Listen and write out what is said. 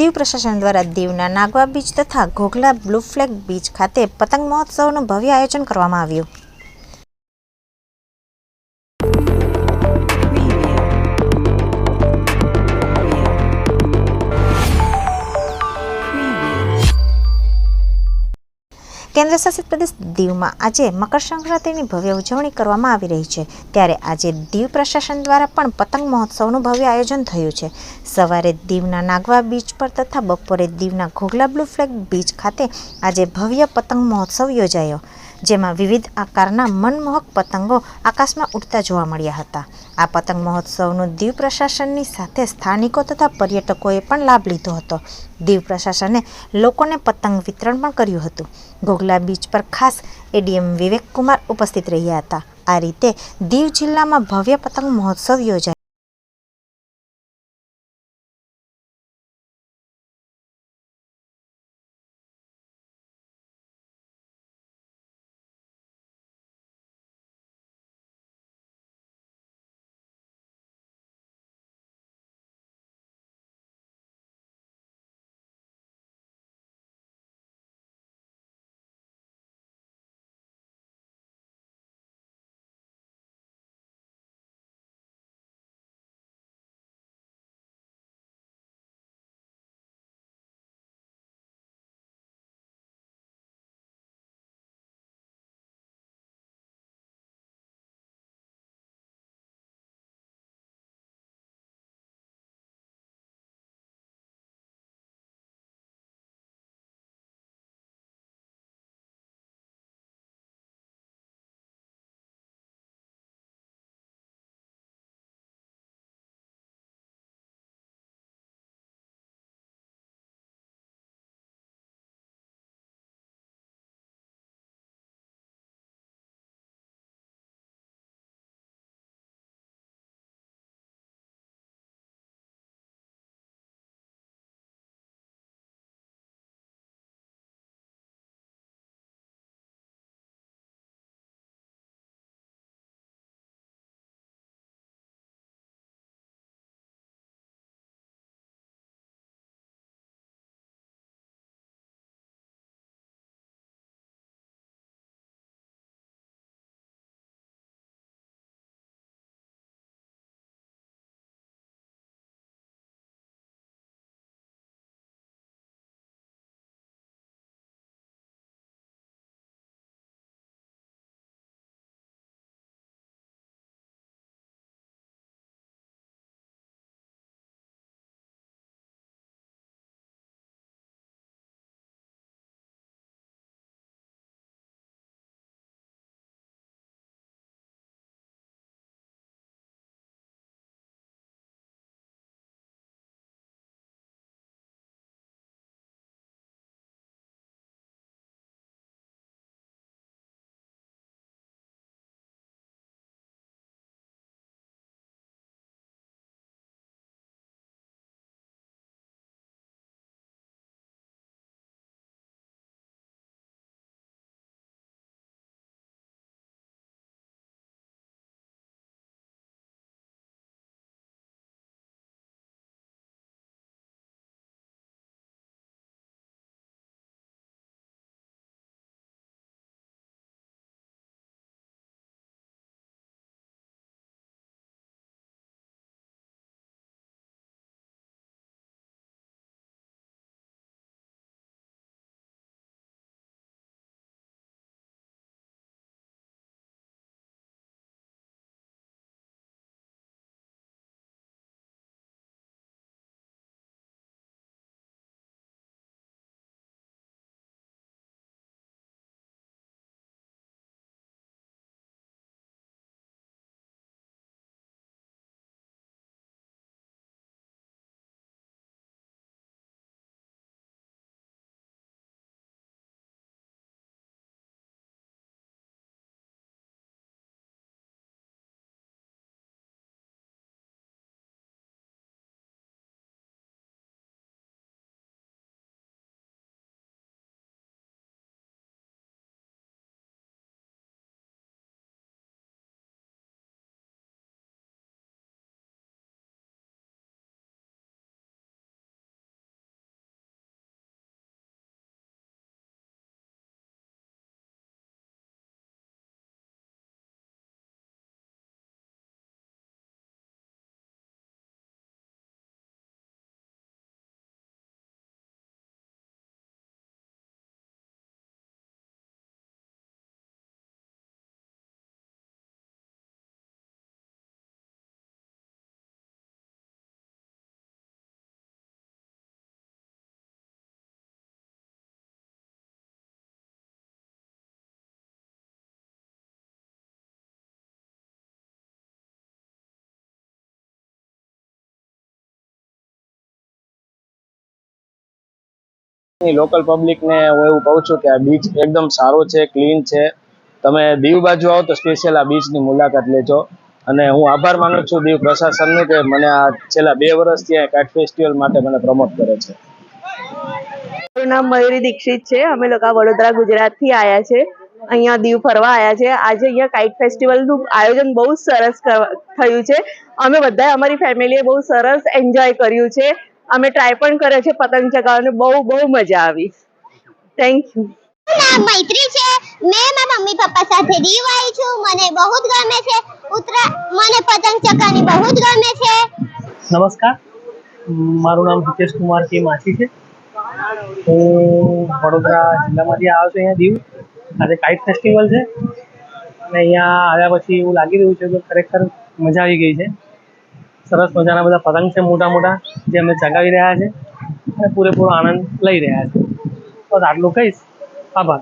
દીવ પ્રશાસન દ્વારા દીવના નાગવા બીચ તથા ઘોઘલા બ્લુ ફ્લેગ બીચ ખાતે પતંગ મહોત્સવનું ભવ્ય આયોજન કરવામાં આવ્યું. કેન્દ્ર શાસિત પ્રદેશ દીવમાં આજે મકર સંક્રાંતિની ભવ્ય ઉજવણી કરવામાં આવી રહી છે. ત્યારે આજે દીવ પ્રશાસન દ્વારા પણ પતંગ મહોત્સવનું ભવ્ય આયોજન થયું છે. સવારે દીવના નાગવા બીચ પર તથા બપોરે દીવના ઘોઘલા બ્લુ ફ્લેગ બીચ ખાતે આજે ભવ્ય પતંગ મહોત્સવ યોજાયો, જેમાં વિવિધ આકારના મનમોહક પતંગો આકાશમાં ઉડતા જોવા મળ્યા હતા. આ પતંગ મહોત્સવનો દીવ પ્રશાસનની સાથે સ્થાનિકો તથા પર્યટકોએ પણ લાભ લીધો હતો. દીવ પ્રશાસને લોકોને પતંગ વિતરણ પણ કર્યું હતું. ઘોઘલા બીચ પર ખાસ એડીએમ વિવેક કુમાર ઉપસ્થિત રહ્યા હતા. આ રીતે દીવ જિલ્લામાં ભવ્ય પતંગ મહોત્સવ યોજાયો. લોકલ પબ્લિકને હું એવું કહું છું કે આ બીચ એકદમ સારો છે, ક્લીન છે. તમે દીવ બાજુ આવો તો સ્પેશિયલ આ બીચની મુલાકાત લેજો. અને હું આભાર માનું છું દીવ પ્રશાસનનો કે મને આ છેલ્લા 2 વર્ષથી આ કાઇટ ફેસ્ટિવલ માટે મને પ્રમોટ કરે છે. મારું નામ મયુરી દીક્ષિત છે. અમે લોકો વડોદરા ગુજરાતથી આવ્યા છે. અહીંયા દીવ ફરવા આવ્યા છે. આજે અહીંયા કાઇટ ફેસ્ટિવલનું આયોજન બહુ સરસ થયું છે. અમે બધાએ અમારી ફેમિલીએ બહુ સરસ એન્જોય કર્યું છે. અમે ટ્રાય પણ કર્યો છે પતંગ ચગાવવાની. બહુ મજા આવી. Thank you. નામ મૈત્રી છે. મેં મારા મમ્મી પપ્પા સાથે દીવ આવી છું. મને બહુ જ ગમે છે. મને પતંગ ચગાવવાની બહુ જ ગમે છે. નમસ્કાર, મારું નામ હિતેશ કુમાર કે માછી છે. હું વડોદરા જિલ્લામાંથી આવ્યો છું અહીંયા દીવ. આજે કાઇટ ફેસ્ટિવલ છે અને અહીંયા આવ્યા પછી એવું લાગી રહ્યું છે કે ખરેખર મજા આવી ગઈ છે. સરસ મજાના બધા પતંગ છે મોટા જે અમે ચગાવી રહ્યા છે અને પૂરેપૂરો આનંદ લઈ રહ્યા છે. બસ આટલું કહીશ. આભાર.